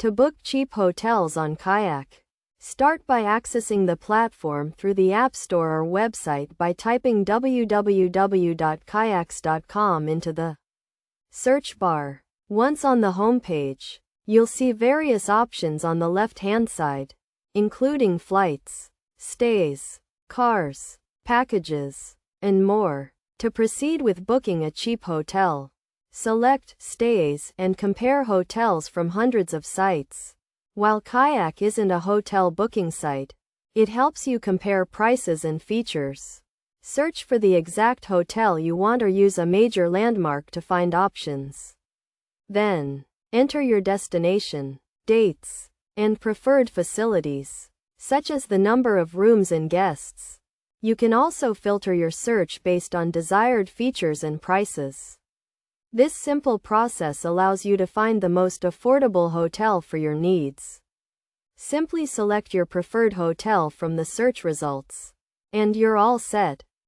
To book cheap hotels on Kayak, start by accessing the platform through the App Store or website by typing www.kayaks.com into the search bar. Once on the homepage, you'll see various options on the left-hand side, including flights, stays, cars, packages, and more. To proceed with booking a cheap hotel, select Stays and compare hotels from hundreds of sites. While Kayak isn't a hotel booking site, it helps you compare prices and features. Search for the exact hotel you want or use a major landmark to find options. Then, enter your destination, dates, and preferred facilities, such as the number of rooms and guests. You can also filter your search based on desired features and prices. This simple process allows you to find the most affordable hotel for your needs. Simply select your preferred hotel from the search results, and you're all set.